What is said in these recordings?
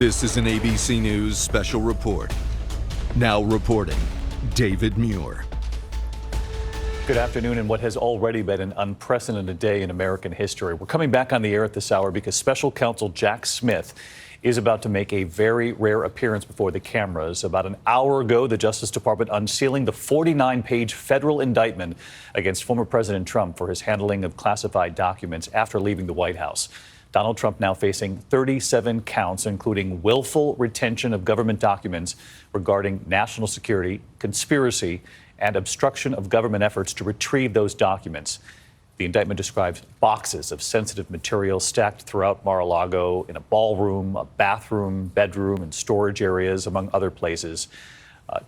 This is an ABC News special report. Now reporting, David Muir. Good afternoon, and what has already been an unprecedented day in American history. We're coming back on the air at this hour because Special Counsel Jack Smith is about to make a very rare appearance before the cameras. About an hour ago, the Justice Department unsealing the 49-page federal indictment against former President Trump for his handling of classified documents after leaving the White House. Donald Trump now facing 37 counts, including willful retention of government documents regarding national security, conspiracy, and obstruction of government efforts to retrieve those documents. The indictment describes boxes of sensitive material stacked throughout Mar-a-Lago in a ballroom, a bathroom, bedroom, and storage areas, among other places.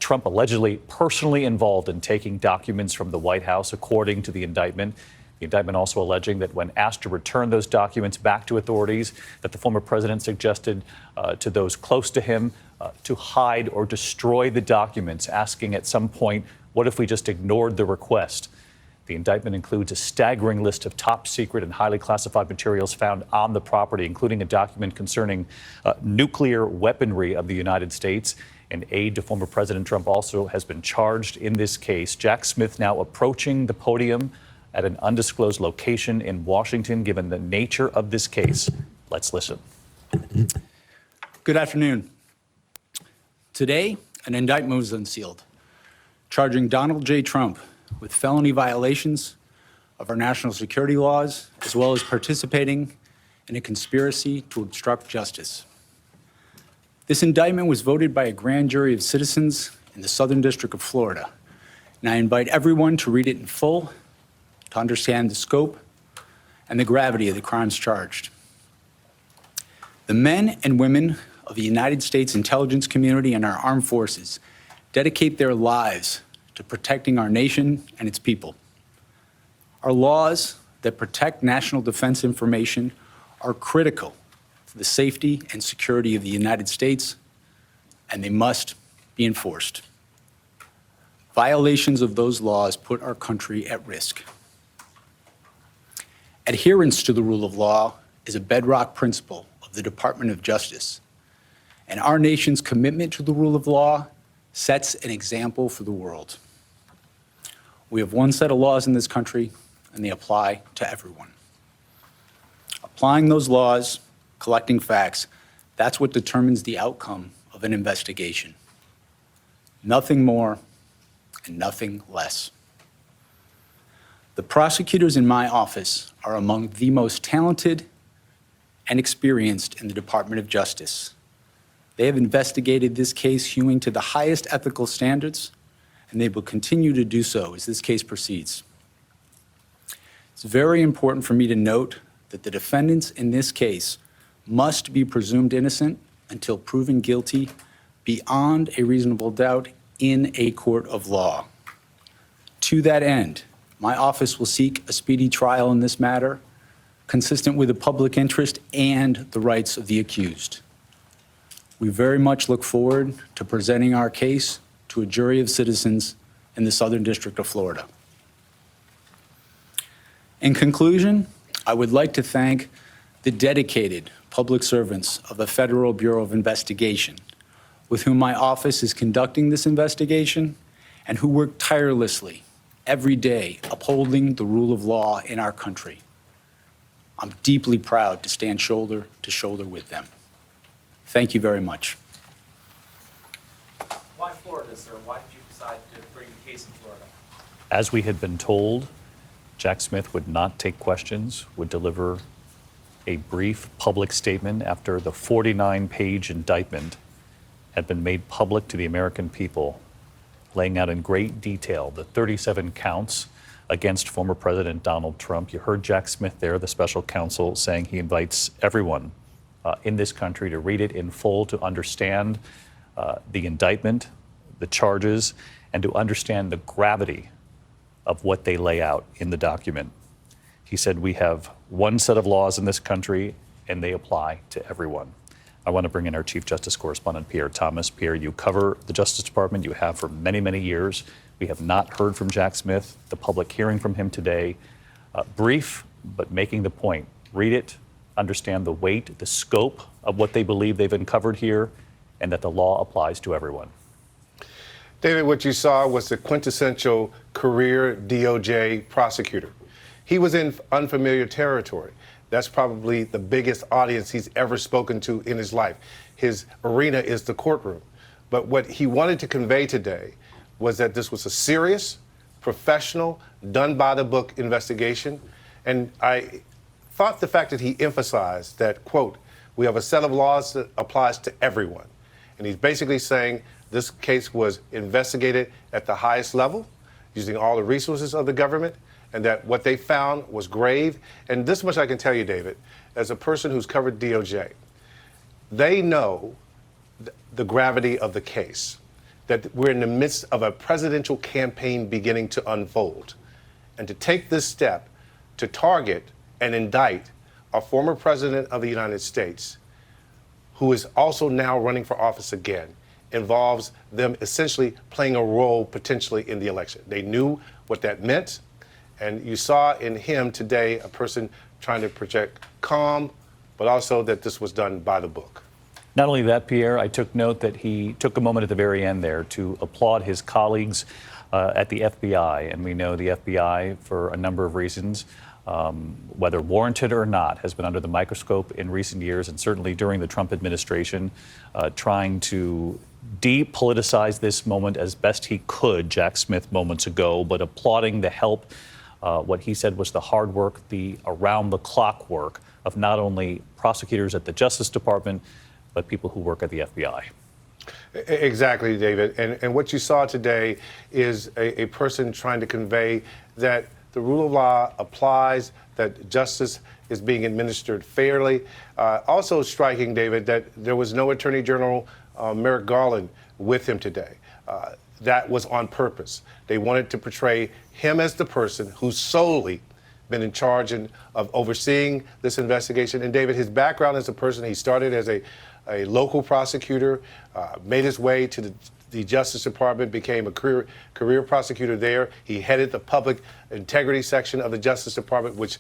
Trump allegedly personally involved in taking documents from the White House, according to the indictment. The indictment also alleging that when asked to return those documents back to authorities, that the former president suggested to those close to him to hide or destroy the documents, asking at some point, what if we just ignored the request? The indictment includes a staggering list of top secret and highly classified materials found on the property, including a document concerning nuclear weaponry of the United States. An aide to former President Trump also has been charged in this case. Jack Smith now approaching the podium at an undisclosed location in Washington, given the nature of this case. Let's listen. Good afternoon. Today, an indictment was unsealed, charging Donald J. Trump with felony violations of our national security laws, as well as participating in a conspiracy to obstruct justice. This indictment was voted by a grand jury of citizens in the Southern District of Florida, and I invite everyone to read it in full to understand the scope and the gravity of the crimes charged. The men and women of the United States intelligence community and our armed forces dedicate their lives to protecting our nation and its people. Our laws that protect national defense information are critical for the safety and security of the United States, and they must be enforced. Violations of those laws put our country at risk. Adherence to the rule of law is a bedrock principle of the Department of Justice, and our nation's commitment to the rule of law sets an example for the world. We have one set of laws in this country, and they apply to everyone. Applying those laws, collecting facts, that's what determines the outcome of an investigation. Nothing more and nothing less. The prosecutors in my office are among the most talented and experienced in the Department of Justice. They have investigated this case hewing to the highest ethical standards, and they will continue to do so as this case proceeds. It's very important for me to note that the defendants in this case must be presumed innocent until proven guilty beyond a reasonable doubt in a court of law. To that end, my office will seek a speedy trial in this matter, consistent with the public interest and the rights of the accused. We very much look forward to presenting our case to a jury of citizens in the Southern District of Florida. In conclusion, I would like to thank the dedicated public servants of the Federal Bureau of Investigation, with whom my office is conducting this investigation and who work tirelessly every day upholding the rule of law in our country. I'm deeply proud to stand shoulder to shoulder with them. Thank you very much. Why Florida, sir? Why did you decide to bring the case in Florida? As we had been told, Jack Smith would not take questions, would deliver a brief public statement after the 49-page indictment had been made public to the American people, laying out in great detail the 37 counts against former President Donald Trump. You heard Jack Smith there, the special counsel, saying he invites everyone in this country to read it in full, to understand the indictment, the charges, and to understand the gravity of what they lay out in the document. He said, we have one set of laws in this country, and they apply to everyone. I want to bring in our Chief Justice Correspondent, Pierre Thomas. Pierre, you cover the Justice Department. You have for many, many years. We have not heard from Jack Smith. The public hearing from him today, brief, but making the point. Read it, understand the weight, the scope of what they believe they've uncovered here, and that the law applies to everyone. David, what you saw was the quintessential career DOJ prosecutor. He was in unfamiliar territory. That's probably the biggest audience he's ever spoken to in his life. His arena is the courtroom. But what he wanted to convey today was that this was a serious, professional, done-by-the-book investigation. And I thought the fact that he emphasized that, quote, we have a set of laws that applies to everyone. And he's basically saying this case was investigated at the highest level, using all the resources of the government, and that what they found was grave. And this much I can tell you, David, as a person who's covered DOJ, they know the gravity of the case, that we're in the midst of a presidential campaign beginning to unfold. And to take this step to target and indict a former president of the United States, who is also now running for office again, involves them essentially playing a role potentially in the election. They knew what that meant. And you saw in him today a person trying to project calm, but also that this was done by the book. Not only that, Pierre, I took note that he took a moment at the very end there to applaud his colleagues at the FBI. And we know the FBI, for a number of reasons, whether warranted or not, has been under the microscope in recent years, and certainly during the Trump administration, trying to depoliticize this moment as best he could, Jack Smith moments ago, but applauding the help, what he said was the hard work, the around-the-clock work of not only prosecutors at the Justice Department, but people who work at the FBI. Exactly, David. And what you saw today is a person trying to convey that the rule of law applies, that justice is being administered fairly. Also striking, David, that there was no Attorney General Merrick Garland with him today. That was on purpose. They wanted to portray him as the person who's solely been in charge of overseeing this investigation. And David, his background as a person, he started as a local prosecutor, made his way to the Justice Department, became a career prosecutor there. He headed the public integrity section of the Justice Department, which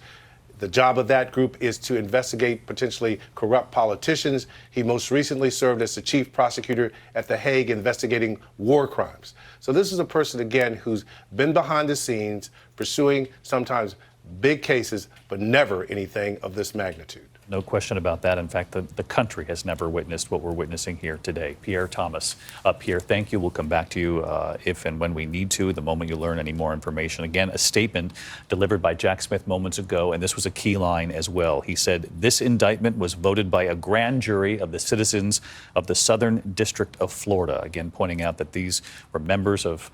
the job of that group is to investigate potentially corrupt politicians. He most recently served as the chief prosecutor at The Hague investigating war crimes. So this is a person, again, who's been behind the scenes pursuing sometimes big cases, but never anything of this magnitude. No question about that. In fact, the country has never witnessed what we're witnessing here today. Pierre Thomas. Pierre, thank you. We'll come back to you if and when we need to, the moment you learn any more information. Again, a statement delivered by Jack Smith moments ago, and this was a key line as well. He said, this indictment was voted by a grand jury of the citizens of the Southern District of Florida. Again, pointing out that these were members of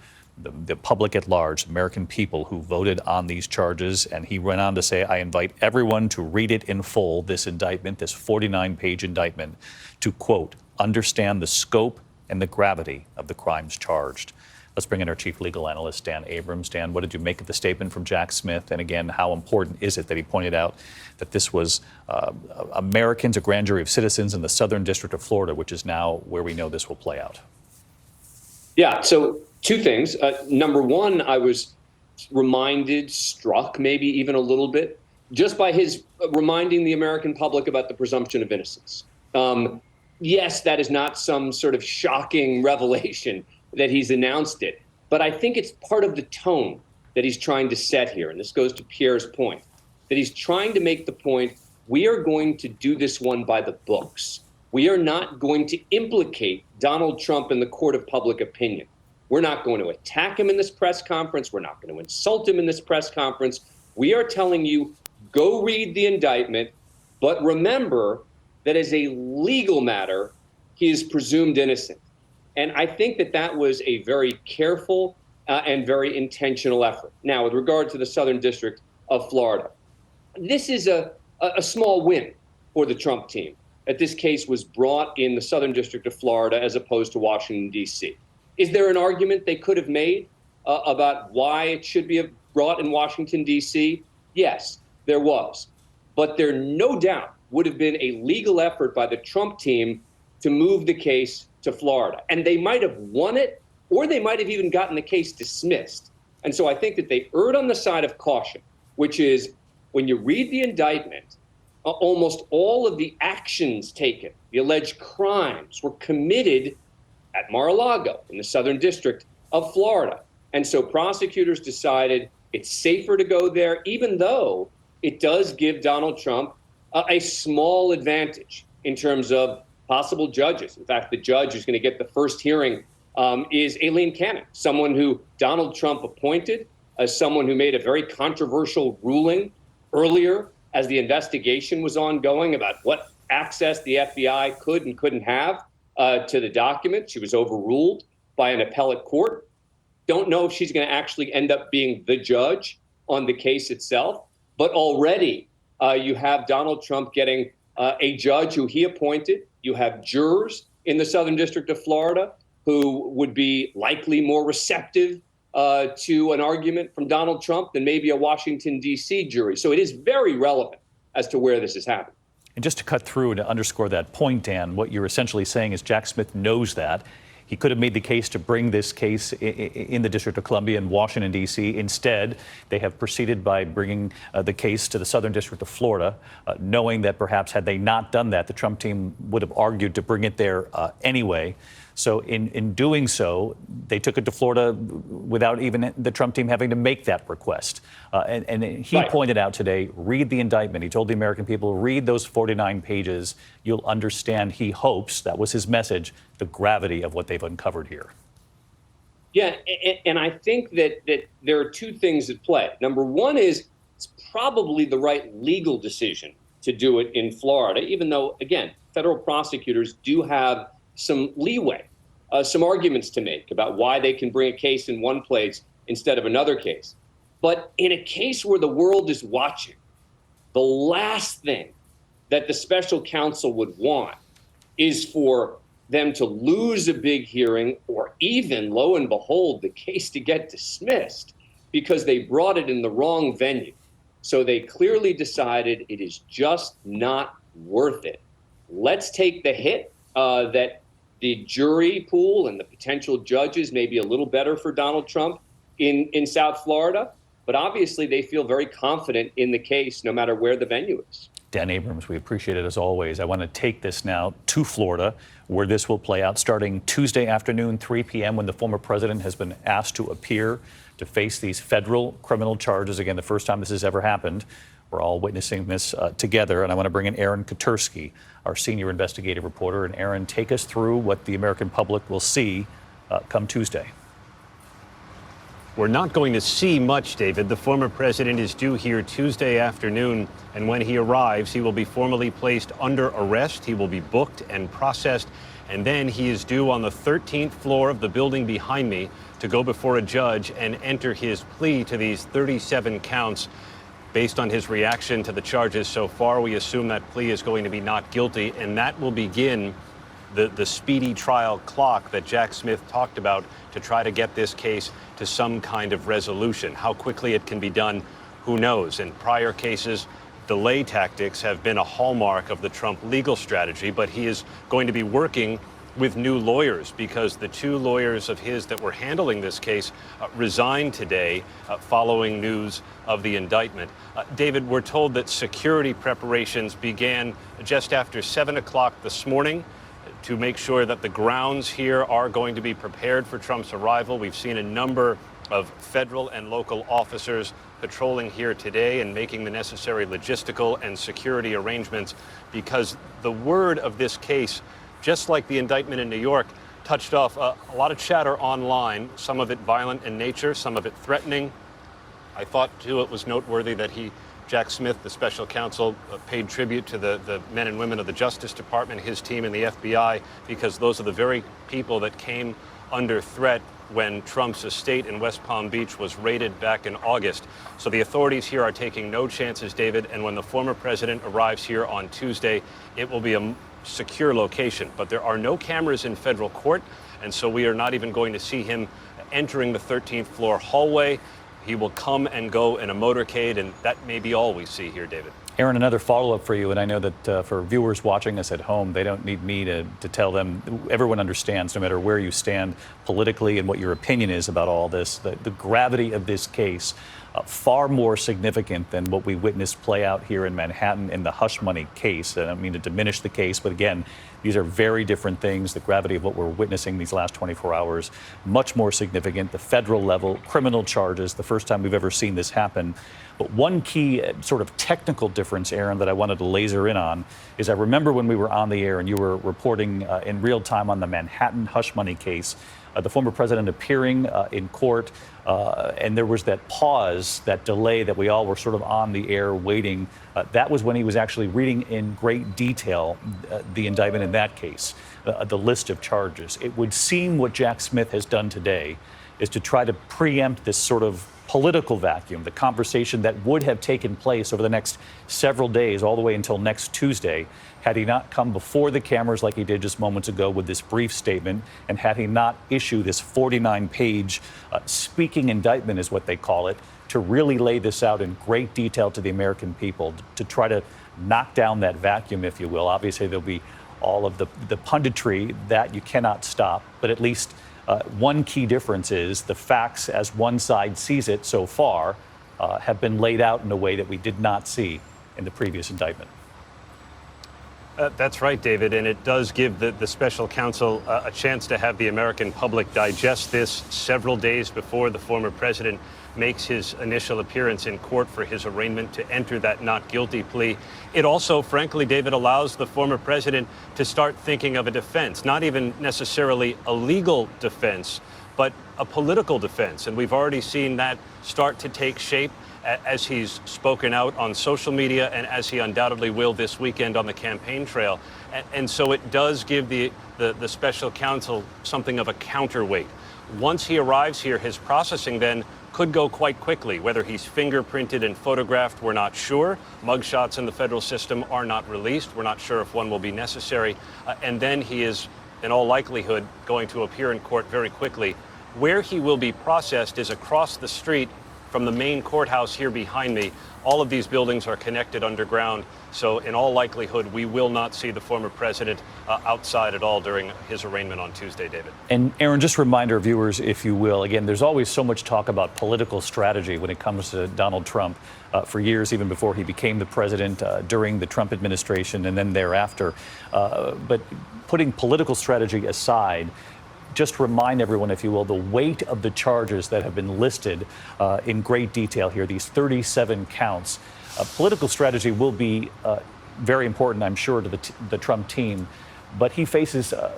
the public at large, American people who voted on these charges. And he went on to say, I invite everyone to read it in full, this indictment, this 49-page indictment, to, quote, understand the scope and the gravity of the crimes charged. Let's bring in our chief legal analyst, Dan Abrams. Dan, what did you make of the statement from Jack Smith? And again, how important is it that he pointed out that this was Americans, a grand jury of citizens in the Southern District of Florida, which is now where we know this will play out? Yeah, so two things. Number one, I was reminded, struck maybe even a little bit, just by his reminding the American public about the presumption of innocence. Yes, that is not some sort of shocking revelation that he's announced it, but I think it's part of the tone that he's trying to set here. And this goes to Pierre's point, that he's trying to make the point, we are going to do this one by the books. We are not going to implicate Donald Trump in the court of public opinion. We're not going to attack him in this press conference. We're not going to insult him in this press conference. We are telling you, go read the indictment, but remember that as a legal matter, he is presumed innocent. And I think that that was a very careful and very intentional effort. Now, with regard to the Southern District of Florida, this is a small win for the Trump team, that this case was brought in the Southern District of Florida as opposed to Washington, D.C. Is there an argument they could have made about why it should be brought in Washington, D.C.? Yes, there was. But there no doubt would have been a legal effort by the Trump team to move the case to Florida. And they might have won it, or they might have even gotten the case dismissed. And so I think that they erred on the side of caution, which is when you read the indictment, almost all of the actions taken, the alleged crimes, were committed at Mar-a-Lago in the Southern District of Florida. And so prosecutors decided it's safer to go there, even though it does give Donald Trump a small advantage in terms of possible judges. In fact, the judge who's going to get the first hearing is Aileen Cannon, someone who Donald Trump appointed, as someone who made a very controversial ruling earlier as the investigation was ongoing about what access the FBI could and couldn't have to the document. She was overruled by an appellate court. Don't know if she's going to actually end up being the judge on the case itself, but already you have Donald Trump getting a judge who he appointed. You have jurors in the Southern District of Florida who would be likely more receptive to an argument from Donald Trump than maybe a Washington, D.C. jury. So it is very relevant as to where this has happened. And just to cut through and to underscore that point, Dan, what you're essentially saying is Jack Smith knows that. He could have made the case to bring this case in the District of Columbia in Washington, D.C. Instead, they have proceeded by bringing the case to the Southern District of Florida, knowing that perhaps had they not done that, the Trump team would have argued to bring it there anyway. So in doing so, they took it to Florida without even the Trump team having to make that request. And he pointed out today, read the indictment. He told the American people, read those 49 pages. You'll understand, he hopes, that was his message, the gravity of what they've uncovered here. Yeah, and I think that there are two things at play. Number one is it's probably the right legal decision to do it in Florida, even though, again, federal prosecutors do have some leeway, some arguments to make about why they can bring a case in one place instead of another case. But in a case where the world is watching, the last thing that the special counsel would want is for them to lose a big hearing or even, lo and behold, the case to get dismissed because they brought it in the wrong venue. So they clearly decided it is just not worth it. Let's take the hit that the jury pool and the potential judges may be a little better for Donald Trump in South Florida, but obviously they feel very confident in the case no matter where the venue is. Dan Abrams, we appreciate it as always. I want to take this now to Florida, where this will play out starting Tuesday afternoon, 3 p.m., when the former president has been asked to appear to face these federal criminal charges. Again, the first time this has ever happened. We're all witnessing this together, and I want to bring in Aaron Katursky, our senior investigative reporter. And Aaron, take us through what the American public will see come Tuesday. We're not going to see much, David. The former president is due here Tuesday afternoon, and when he arrives, he will be formally placed under arrest. He will be booked and processed, and then he is due on the 13th floor of the building behind me to go before a judge and enter his plea to these 37 counts. Based on his reaction to the charges so far, we assume that plea is going to be not guilty, and that will begin the speedy trial clock that Jack Smith talked about to try to get this case to some kind of resolution. How quickly it can be done, who knows? In prior cases, delay tactics have been a hallmark of the Trump legal strategy, but he is going to be working with new lawyers because the two lawyers of his that were handling this case resigned today following news of the indictment. David, we're told that security preparations began just after 7 o'clock this morning to make sure that the grounds here are going to be prepared for Trump's arrival. We've seen a number of federal and local officers patrolling here today and making the necessary logistical and security arrangements because the word of this case, just like the indictment in New York, touched off a lot of chatter online, some of it violent in nature, some of it threatening. I thought, too, it was noteworthy that Jack Smith, the special counsel, paid tribute to the men and women of the Justice Department, his team, and the FBI, because those are the very people that came under threat when Trump's estate in West Palm Beach was raided back in August. So the authorities here are taking no chances, David, and when the former president arrives here on Tuesday, it will be a secure location. But there are no cameras in federal court, and so we are not even going to see him entering the 13th floor hallway. He will come and go in a motorcade, and that may be all we see here, David. Aaron, another follow-up for you, and I know that for viewers watching us at home, they don't need me to tell them. Everyone understands, no matter where you stand politically and what your opinion is about all this, the gravity of this case, far more significant than what we witnessed play out here in Manhattan in the hush money case. I don't mean to diminish the case, but again, these are very different things. The gravity of what we're witnessing these last 24 hours, much more significant. The federal level, criminal charges, the first time we've ever seen this happen. But one key sort of technical difference, Aaron, that I wanted to laser in on is I remember when we were on the air and you were reporting in real time on the Manhattan hush money case, the former president appearing in court, and there was that pause, that delay that we all were sort of on the air waiting. That was when he was actually reading in great detail the indictment in that case, the list of charges. It would seem what Jack Smith has done today is to try to preempt this sort of political vacuum, the conversation that would have taken place over the next several days, all the way until next Tuesday, had he not come before the cameras like he did just moments ago with this brief statement, and had he not issued this 49-page speaking indictment, is what they call it, to really lay this out in great detail to the American people, to try to knock down that vacuum, if you will. Obviously, there'll be all of the punditry that you cannot stop, but at least one key difference is the facts, as one side sees it so far, have been laid out in a way that we did not see in the previous indictment. That's right, David, and it does give the special counsel a chance to have the American public digest this several days before the former president makes his initial appearance in court for his arraignment to enter that not guilty plea. It also, frankly, David, allows the former president to start thinking of a defense, not even necessarily a legal defense, but a political defense. And we've already seen that start to take shape as he's spoken out on social media and as he undoubtedly will this weekend on the campaign trail. And so it does give the special counsel something of a counterweight. Once he arrives here, his processing then could go quite quickly. Whether he's fingerprinted and photographed, we're not sure. Mugshots in the federal system are not released. We're not sure if one will be necessary. And then he is, in all likelihood, going to appear in court very quickly. Where he will be processed is across the street from the main courthouse here behind me. All of these buildings are connected underground, so in all likelihood, we will not see the former president outside at all during his arraignment on Tuesday, David. And Aaron, just a reminder, viewers, if you will, again, there's always so much talk about political strategy when it comes to Donald Trump. For years, even before he became the president, during the Trump administration, and then thereafter. But putting political strategy aside, just remind everyone, if you will, the weight of the charges that have been listed in great detail here, these 37 counts. Political strategy will be very important, I'm sure, to the Trump team, but he faces a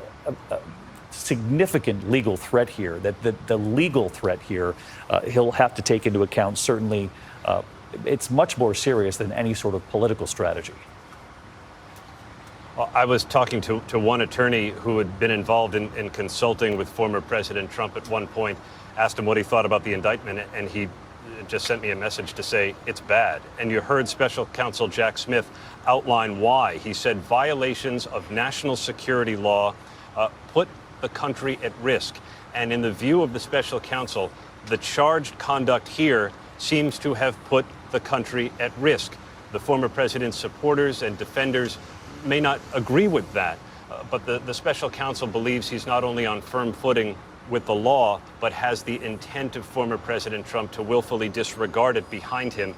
significant legal threat here. The legal threat here, he'll have to take into account, certainly. It's much more serious than any sort of political strategy. I was talking to one attorney who had been involved in consulting with former President Trump at one point, asked him what he thought about the indictment, and he just sent me a message to say it's bad. And you heard Special Counsel Jack Smith outline why. He said violations of national security law put the country at risk. And in the view of the special counsel, the charged conduct here seems to have put the country at risk. The former president's supporters and defenders may not agree with that, but the special counsel believes he's not only on firm footing with the law, but has the intent of former President Trump to willfully disregard it behind him.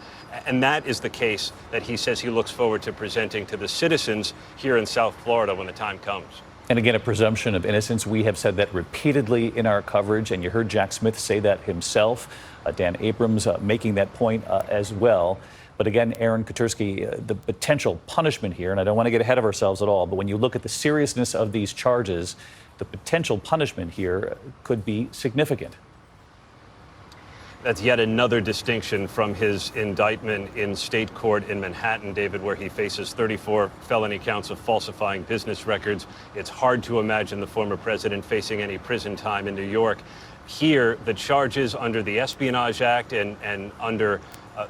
And that is the case that he says he looks forward to presenting to the citizens here in South Florida when the time comes. And again, a presumption of innocence. We have said that repeatedly in our coverage, and you heard Jack Smith say that himself. Dan Abrams making that point as well. But again, Aaron Katersky, the potential punishment here, and I don't want to get ahead of ourselves at all, but when you look at the seriousness of these charges, the potential punishment here could be significant. That's yet another distinction from his indictment in state court in Manhattan, David, where he faces 34 felony counts of falsifying business records. It's hard to imagine the former president facing any prison time in New York. Here, the charges under the Espionage Act and under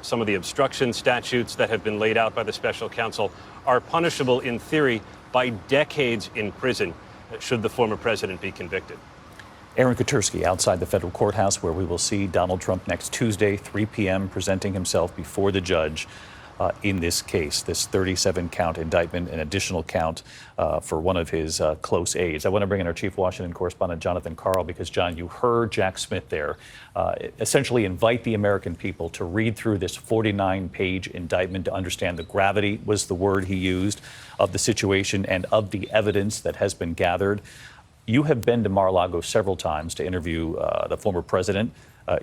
some of the obstruction statutes that have been laid out by the special counsel are punishable in theory by decades in prison should the former president be convicted. Aaron Katersky outside the federal courthouse, where we will see Donald Trump next Tuesday, 3 p.m., presenting himself before the judge. in this case, this 37-count indictment, an additional count for one of his close aides. I want to bring in our chief Washington correspondent, Jonathan Karl, because, John, you heard Jack Smith there essentially invite the American people to read through this 49-page indictment to understand the gravity, was the word he used, of the situation and of the evidence that has been gathered. You have been to Mar-a-Lago several times to interview the former president.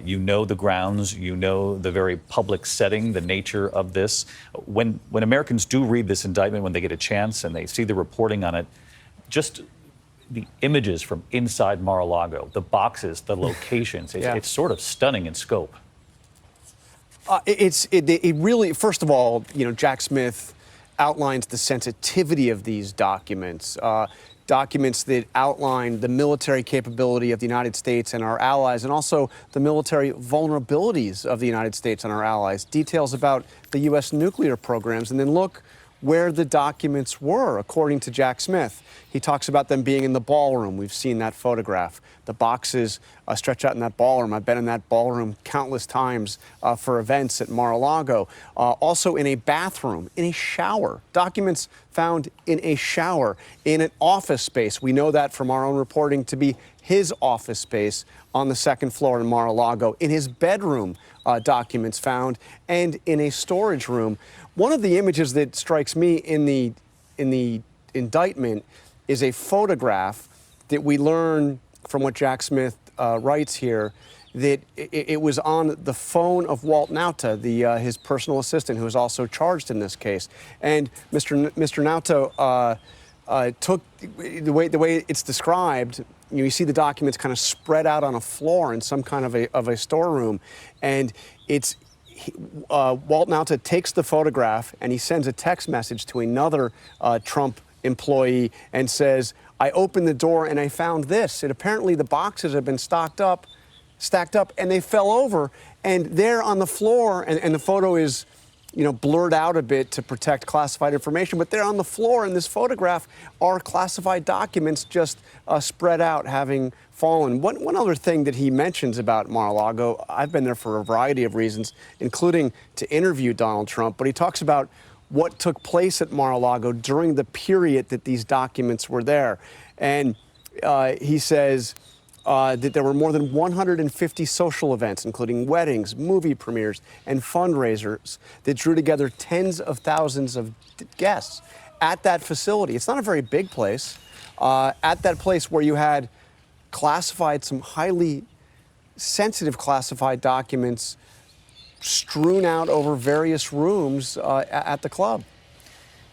You know the grounds, you know the very public setting, the nature of this. When Americans do read this indictment, when they get a chance and they see the reporting on it, just the images from inside Mar-a-Lago, the boxes, the locations, it's sort of stunning in scope. It really, first of all, Jack Smith outlines the sensitivity of these documents. Documents that outline the military capability of the United States and our allies, and also the military vulnerabilities of the United States and our allies. Details about the U.S. nuclear programs, and then look where the documents were, according to Jack Smith. He talks about them being in the ballroom. We've seen that photograph. The boxes stretch out in that ballroom. I've been in that ballroom countless times for events at Mar-a-Lago. Also in a bathroom, in a shower. Documents found in a shower, in an office space. We know that from our own reporting to be his office space on the second floor in Mar-a-Lago. In his bedroom, documents found, and in a storage room. One of the images that strikes me in the indictment is a photograph that we learn from what Jack Smith writes here, that it was on the phone of Walt Nauta, his personal assistant, who is also charged in this case. And Mr. Nauta took the way it's described. You see the documents kind of spread out on a floor in some kind of a storeroom, and Walt Nauta takes the photograph and he sends a text message to another Trump employee and says, "I opened the door and I found this." And apparently the boxes have been stacked up, and they fell over, and they're on the floor, and the photo is, blurred out a bit to protect classified information, but they're on the floor in this photograph are classified documents just spread out, having fallen. One other thing that he mentions about Mar-a-Lago, I've been there for a variety of reasons, including to interview Donald Trump, but he talks about what took place at Mar-a-Lago during the period that these documents were there. And he says that there were more than 150 social events, including weddings, movie premieres, and fundraisers that drew together tens of thousands of guests at that facility. It's not a very big place. At that place where you had some highly sensitive classified documents strewn out over various rooms at the club.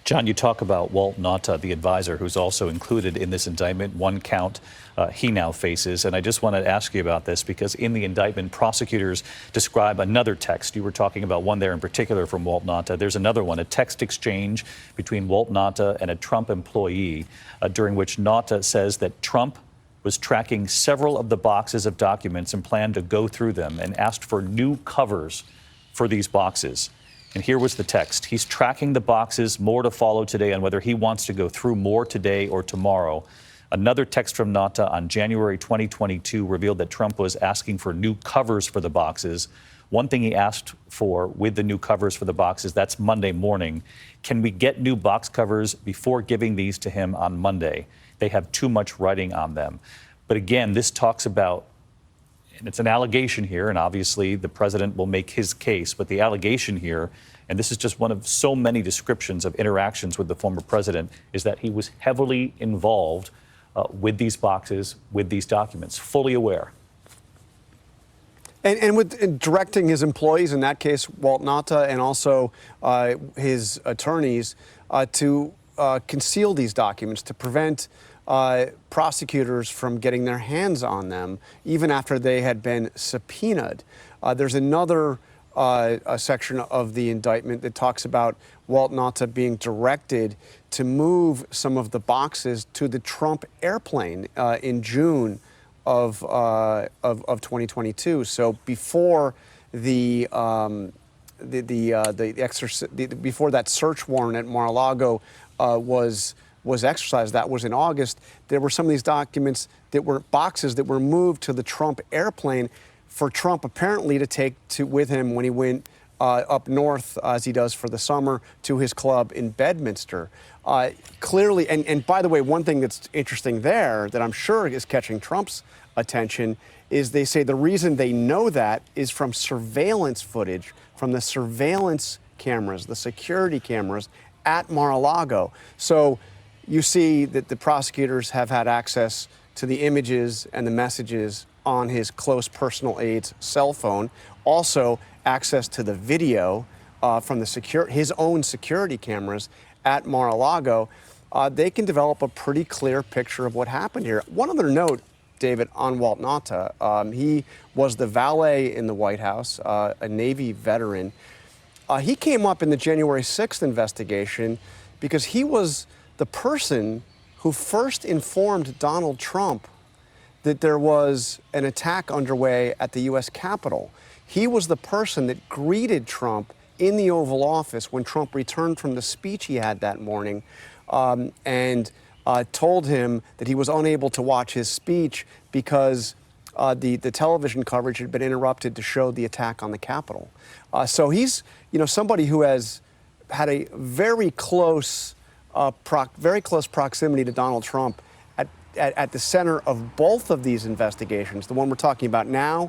John, you talk about Walt Nauta, the advisor, who's also included in this indictment, one count he now faces. And I just want to ask you about this because in the indictment, prosecutors describe another text. You were talking about one there in particular from Walt Nauta. There's another one, a text exchange between Walt Nauta and a Trump employee, during which Nauta says that Trump was tracking several of the boxes of documents and planned to go through them and asked for new covers for these boxes. And here was the text. He's tracking the boxes, more to follow today on whether he wants to go through more today or tomorrow. Another text from Nauta on January 2022 revealed that Trump was asking for new covers for the boxes. One thing he asked for with the new covers for the boxes, that's Monday morning. Can we get new box covers before giving these to him on Monday? They have too much writing on them. But again, this talks about, and it's an allegation here, and obviously the president will make his case, but the allegation here, and this is just one of so many descriptions of interactions with the former president, is that he was heavily involved with these boxes, with these documents, fully aware. And with directing his employees, in that case, Walt Nauta, and also his attorneys, to conceal these documents, to prevent prosecutors from getting their hands on them, even after they had been subpoenaed. There's another a section of the indictment that talks about Walt Nauta being directed to move some of the boxes to the Trump airplane in June of 2022. So before before that search warrant at Mar-a-Lago was exercised, that was in August, there were some of these documents that were boxes that were moved to the Trump airplane for Trump apparently to take with him when he went up north, as he does for the summer, to his club in Bedminster. Clearly, and by the way, one thing that's interesting there that I'm sure is catching Trump's attention is they say the reason they know that is from surveillance footage, from the surveillance cameras, the security cameras at Mar-a-Lago. So you see that the prosecutors have had access to the images and the messages on his close personal aide's cell phone, also access to the video from his own security cameras at Mar-a-Lago. They can develop a pretty clear picture of what happened here. One other note, David, on Walt Nauta. He was the valet in the White House, a Navy veteran. He came up in the January 6th investigation because he was the person who first informed Donald Trump that there was an attack underway at the U.S. Capitol. He was the person that greeted Trump in the Oval Office when Trump returned from the speech he had that morning, and told him that he was unable to watch his speech because the television coverage had been interrupted to show the attack on the Capitol. So he's, somebody who has had a very close proximity to Donald Trump at the center of both of these investigations, the one we're talking about now,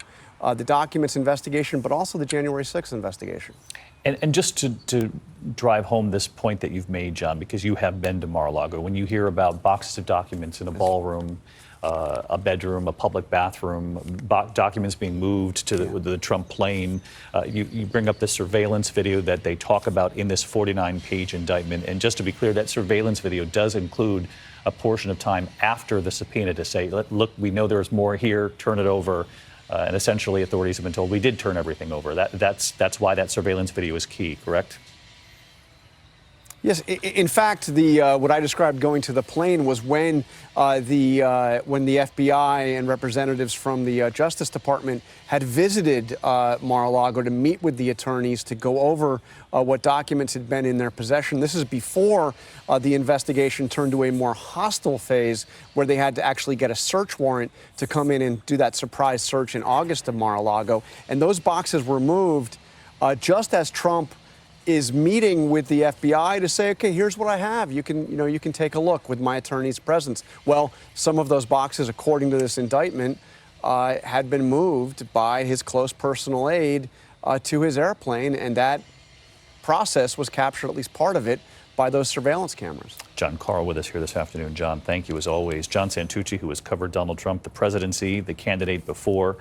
the documents investigation, but also the January 6th investigation. And just to drive home this point that you've made, John, because you have been to Mar-a-Lago, when you hear about boxes of documents in a ballroom, a bedroom, a public bathroom, documents being moved to the Trump plane, you bring up the surveillance video that they talk about in this 49-page indictment. And just to be clear, that surveillance video does include a portion of time after the subpoena to say, look, we know there's more here, turn it over. And essentially, authorities have been told we did turn everything over. That's why that surveillance video is key, correct? Yes. In fact, what I described going to the plane was when the FBI and representatives from the Justice Department had visited Mar-a-Lago to meet with the attorneys to go over what documents had been in their possession. This is before the investigation turned to a more hostile phase where they had to actually get a search warrant to come in and do that surprise search in August of Mar-a-Lago. And those boxes were moved just as Trump is meeting with the FBI to say, okay, here's what I have. You can take a look with my attorney's presence. Well, some of those boxes, according to this indictment, had been moved by his close personal aide to his airplane, and that process was captured, at least part of it, by those surveillance cameras. John Carl with us here this afternoon. John, thank you as always. John Santucci, who has covered Donald Trump, the presidency, the candidate before.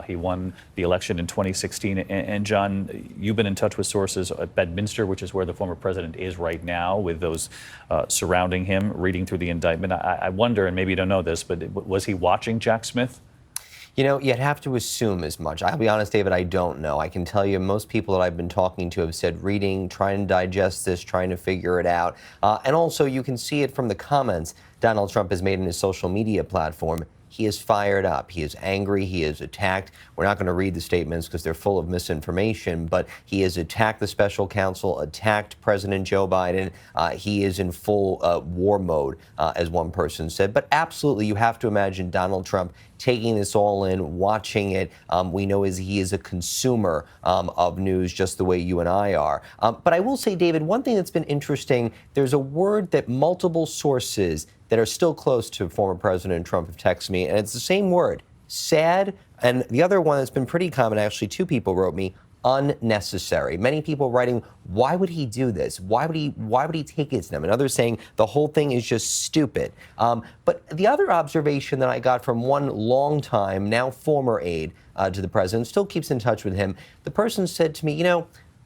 He won the election in 2016. And John, you've been in touch with sources at Bedminster, which is where the former president is right now, with those surrounding him, reading through the indictment. I wonder, and maybe you don't know this, but was he watching Jack Smith? You'd have to assume as much. I'll be honest, David, I don't know. I can tell you most people that I've been talking to have said reading, trying to digest this, trying to figure it out. And also, you can see it from the comments Donald Trump has made in his social media platform. He is fired up. He is angry. He is attacked. We're not going to read the statements because they're full of misinformation, but he has attacked the special counsel, attacked President Joe Biden. He is in full war mode, as one person said. But absolutely, you have to imagine Donald Trump taking this all in, watching it. We know he is a consumer of news just the way you and I are. But I will say, David, one thing that's been interesting, there's a word that multiple sources that are still close to former President Trump have texted me, and it's the same word, sad. And the other one that's been pretty common, actually, two people wrote me, unnecessary. Many people writing, why would he do this? Why would he take it to them? And others saying the whole thing is just stupid. But the other observation that I got from one longtime, now former aide to the president, still keeps in touch with him, the person said to me,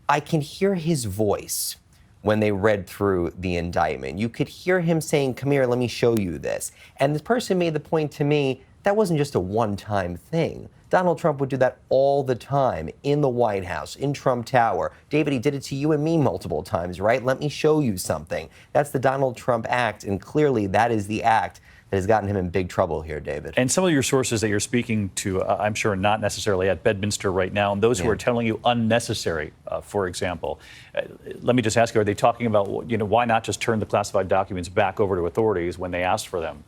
I can hear his voice when they read through the indictment. You could hear him saying, come here, let me show you this. And this person made the point to me, that wasn't just a one-time thing. Donald Trump would do that all the time in the White House, in Trump Tower. David, he did it to you and me multiple times, right? Let me show you something. That's the Donald Trump act, and clearly that is the act that has gotten him in big trouble here, David. And some of your sources that you're speaking to, I'm sure not necessarily at Bedminster right now, and those who are telling you unnecessary, for example. Let me just ask you, are they talking about, why not just turn the classified documents back over to authorities when they asked for them?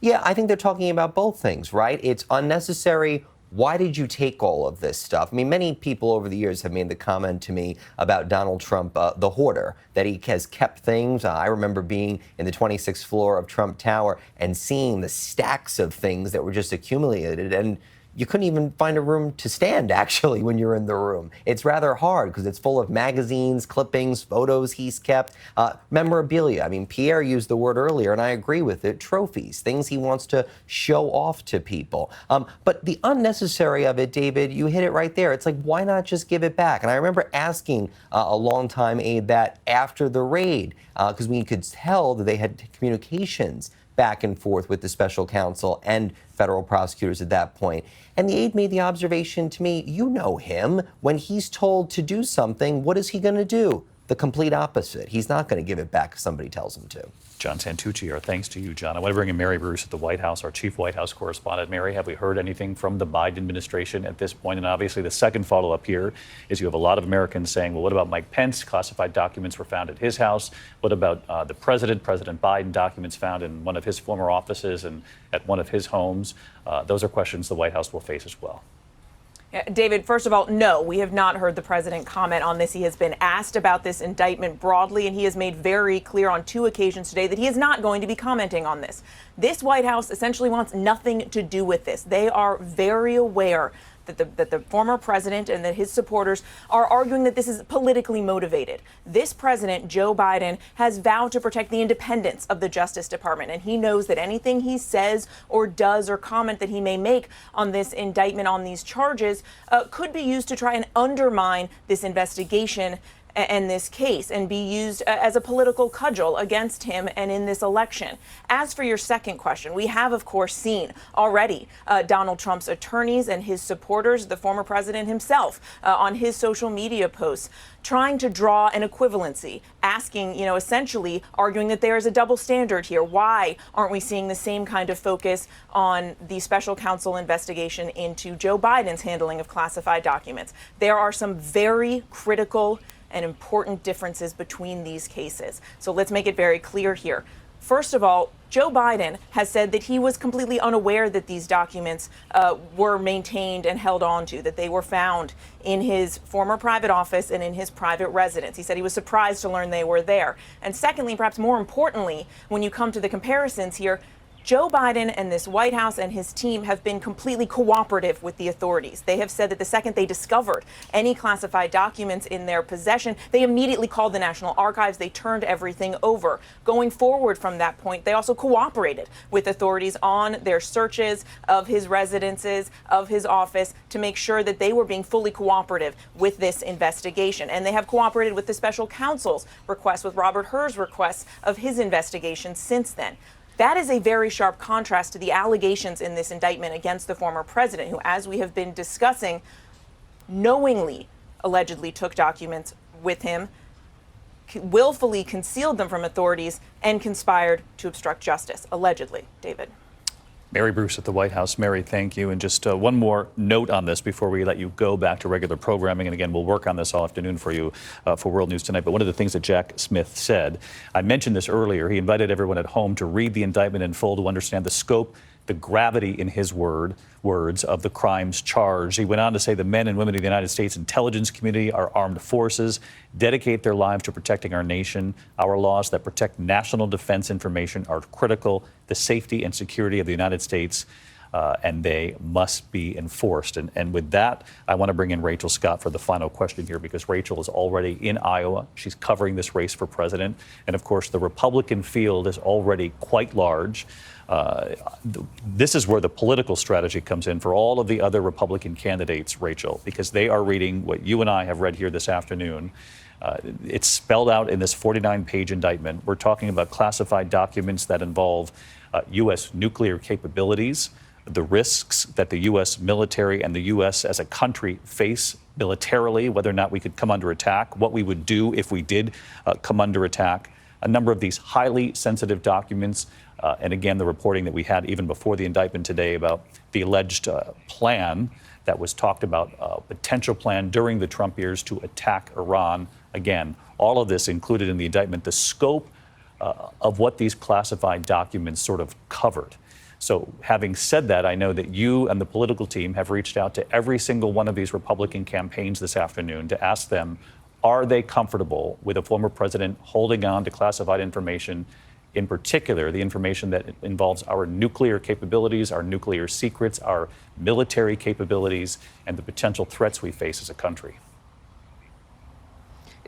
Yeah, I think they're talking about both things, right? It's unnecessary why did you take all of this stuff? I mean, many people over the years have made the comment to me about Donald Trump, the hoarder, that he has kept things. I remember being in the 26th floor of Trump Tower and seeing the stacks of things that were just accumulated, and you couldn't even find a room to stand, actually, when you're in the room. It's rather hard because it's full of magazines, clippings, photos he's kept, memorabilia. I mean, Pierre used the word earlier, and I agree with it, trophies, things he wants to show off to people. But the unnecessary of it, David, you hit it right there. It's like, why not just give it back? And I remember asking a longtime aide that after the raid, because we could tell that they had communications back and forth with the special counsel and federal prosecutors at that point. And the aide made the observation to me, you know him, when he's told to do something, what is he going to do? The complete opposite. He's not going to give it back if somebody tells him to. John Santucci, our thanks to you, John. I want to bring in Mary Bruce at the White House, our chief White House correspondent. Mary, have we heard anything from the Biden administration at this point? And obviously the second follow-up here is you have a lot of Americans saying, well, what about Mike Pence? Classified documents were found at his house. What about the President Biden, documents found in one of his former offices and at one of his homes? Those are questions the White House will face as well. David, first of all, no, we have not heard the president comment on this. He has been asked about this indictment broadly, and he has made very clear on 2 occasions today that he is not going to be commenting on this. This White House essentially wants nothing to do with this. They are very aware that the former president and that his supporters are arguing that this is politically motivated. This president, Joe Biden, has vowed to protect the independence of the Justice Department, and he knows that anything he says or does or comment that he may make on this indictment, on these charges, could be used to try and undermine this investigation and this case and be used as a political cudgel against him and in this election. As for your second question, we have, of course, seen already Donald Trump's attorneys and his supporters, the former president himself, on his social media posts, trying to draw an equivalency, asking, essentially arguing that there is a double standard here. Why aren't we seeing the same kind of focus on the special counsel investigation into Joe Biden's handling of classified documents? There are some very critical and important differences between these cases. So let's make it very clear here. First of all, Joe Biden has said that he was completely unaware that these documents were maintained and held onto, that they were found in his former private office and in his private residence. He said he was surprised to learn they were there. And secondly, perhaps more importantly, when you come to the comparisons here, Joe Biden and this White House and his team have been completely cooperative with the authorities. They have said that the second they discovered any classified documents in their possession, they immediately called the National Archives. They turned everything over. Going forward from that point, they also cooperated with authorities on their searches of his residences, of his office, to make sure that they were being fully cooperative with this investigation. And they have cooperated with the special counsel's request, with Robert Hur's requests of his investigation since then. That is a very sharp contrast to the allegations in this indictment against the former president, who, as we have been discussing, knowingly, allegedly took documents with him, willfully concealed them from authorities, and conspired to obstruct justice, allegedly. David. Mary Bruce at the White House. Mary, thank you. And just one more note on this before we let you go back to regular programming. And again, we'll work on this all afternoon for you for World News Tonight. But one of the things that Jack Smith said, I mentioned this earlier, he invited everyone at home to read the indictment in full to understand the scope, the gravity, in his words, of the crimes charged. He went on to say the men and women of the United States intelligence community, our armed forces, dedicate their lives to protecting our nation. Our laws that protect national defense information are critical. The safety and security of the United States, and they must be enforced. And with that, I want to bring in Rachel Scott for the final question here, because Rachel is already in Iowa. She's covering this race for president. And of course, the Republican field is already quite large. This is where the political strategy comes in for all of the other Republican candidates, Rachel, because they are reading what you and I have read here this afternoon. It's spelled out in this 49-page indictment. We're talking about classified documents that involve U.S. nuclear capabilities, the risks that the U.S. military and the U.S. as a country face militarily, whether or not we could come under attack, what we would do if we did come under attack. A number of these highly sensitive documents, and again, the reporting that we had even before the indictment today about the alleged plan that was talked about, a potential plan during the Trump years to attack Iran. Again, all of this included in the indictment, the scope of what these classified documents sort of covered. So having said that, I know that you and the political team have reached out to every single one of these Republican campaigns this afternoon to ask them, are they comfortable with a former president holding on to classified information, in particular, the information that involves our nuclear capabilities, our nuclear secrets, our military capabilities, and the potential threats we face as a country?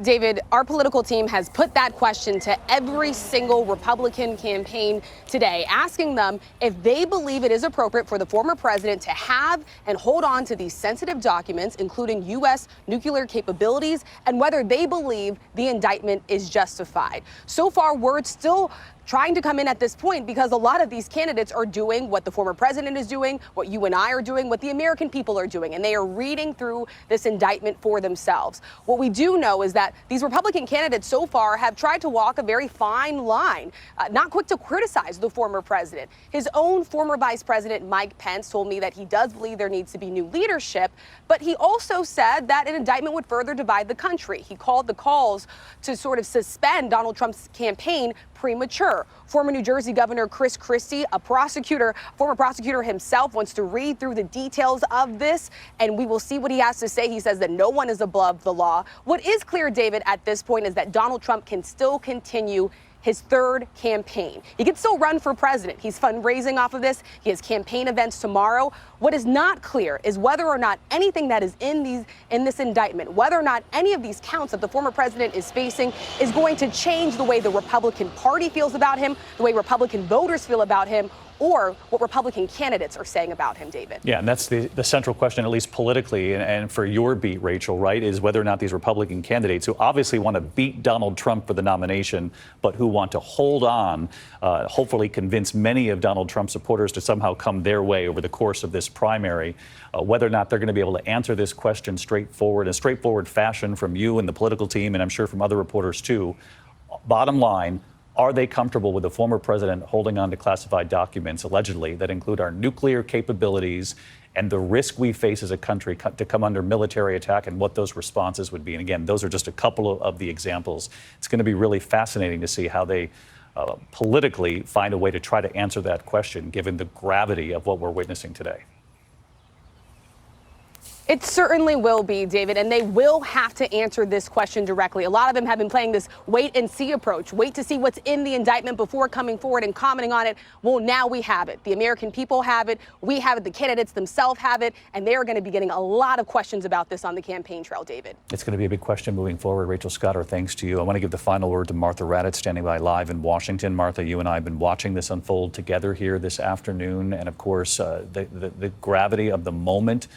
David, our political team has put that question to every single Republican campaign today, asking them if they believe it is appropriate for the former president to have and hold on to these sensitive documents, including U.S. nuclear capabilities, and whether they believe the indictment is justified. So far, words still trying to come in at this point because a lot of these candidates are doing what the former president is doing, what you and I are doing, what the American people are doing, and they are reading through this indictment for themselves. What we do know is that these Republican candidates so far have tried to walk a very fine line, not quick to criticize the former president. His own former vice president, Mike Pence, told me that he does believe there needs to be new leadership, but he also said that an indictment would further divide the country. He called the calls to sort of suspend Donald Trump's campaign premature. Former New Jersey Governor Chris Christie, former prosecutor himself, wants to read through the details of this, and we will see what he has to say. He says that no one is above the law. What is clear, David, at this point is that Donald Trump can still continue his third campaign. He can still run for president. He's fundraising off of this. He has campaign events tomorrow. What is not clear is whether or not anything that is in this indictment, whether or not any of these counts that the former president is facing is going to change the way the Republican Party feels about him, the way Republican voters feel about him, or what Republican candidates are saying about him, David. Yeah, and that's the central question, at least politically, and for your beat, Rachel, right, is whether or not these Republican candidates who obviously want to beat Donald Trump for the nomination, but who want to hold on, hopefully convince many of Donald Trump's supporters to somehow come their way over the course of this primary, whether or not they're going to be able to answer this question straightforward, in a straightforward fashion from you and the political team, and I'm sure from other reporters too. Bottom line, are they comfortable with the former president holding on to classified documents, allegedly, that include our nuclear capabilities and the risk we face as a country to come under military attack and what those responses would be? And again, those are just a couple of the examples. It's going to be really fascinating to see how they politically find a way to try to answer that question, given the gravity of what we're witnessing today. It certainly will be, David, and they will have to answer this question directly. A lot of them have been playing this wait and see approach, wait to see what's in the indictment before coming forward and commenting on it. Well, now we have it. The American people have it. We have it. The candidates themselves have it. And they are going to be getting a lot of questions about this on the campaign trail, David. It's going to be a big question moving forward. Rachel Scott, our thanks to you. I want to give the final word to Martha Raddatz, standing by live in Washington. Martha, you and I have been watching this unfold together here this afternoon. And of course, the gravity of the moment.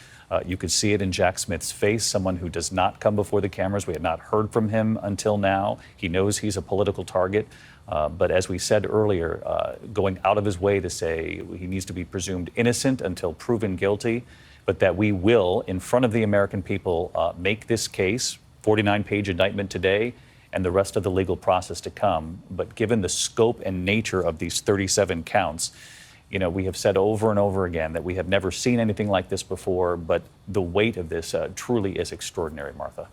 You could see it in Jack Smith's face, someone who does not come before the cameras. We had not heard from him until now. He knows he's a political target. But as we said earlier, going out of his way to say he needs to be presumed innocent until proven guilty, but that we will, in front of the American people, make this case, 49-page indictment today, and the rest of the legal process to come. But given the scope and nature of these 37 counts, you know, we have said over and over again that we have never seen anything like this before, but the weight of this truly is extraordinary, Martha.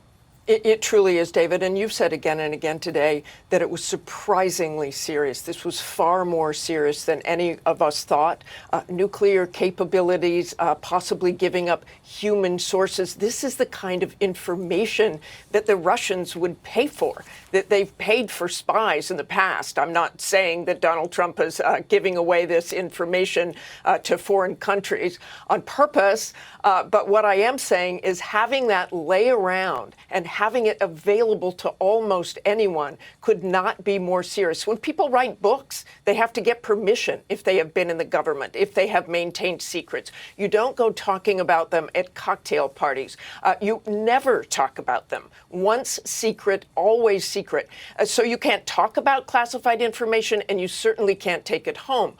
It truly is, David. And you've said again and again today that it was surprisingly serious. This was far more serious than any of us thought. Nuclear capabilities, possibly giving up human sources. This is the kind of information that the Russians would pay for, that they've paid for spies in the past. I'm not saying that Donald Trump is giving away this information to foreign countries on purpose. But what I am saying is having that lay around and having it available to almost anyone could not be more serious. When people write books, they have to get permission if they have been in the government, if they have maintained secrets. You don't go talking about them at cocktail parties. You never talk about them. Once secret, always secret. So you can't talk about classified information, and you certainly can't take it home.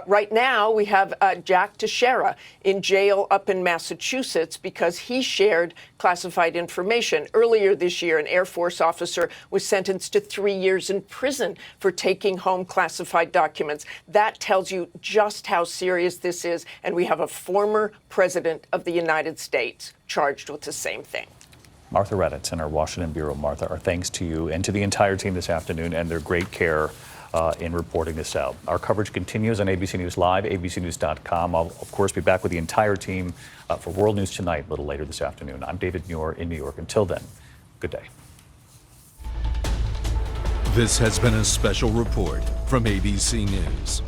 Right now, we have Jack Teixeira in jail up in Massachusetts because he shared classified information. Earlier this year, an Air Force officer was sentenced to 3 years in prison for taking home classified documents. That tells you just how serious this is. And we have a former president of the United States charged with the same thing. Martha Raddatz in our Washington Bureau. Martha, our thanks to you and to the entire team this afternoon and their great care in reporting this out. Our coverage continues on ABC News Live, abcnews.com. I'll, of course, be back with the entire team for World News Tonight a little later this afternoon. I'm David Muir in New York. Until then, good day. This has been a special report from ABC News.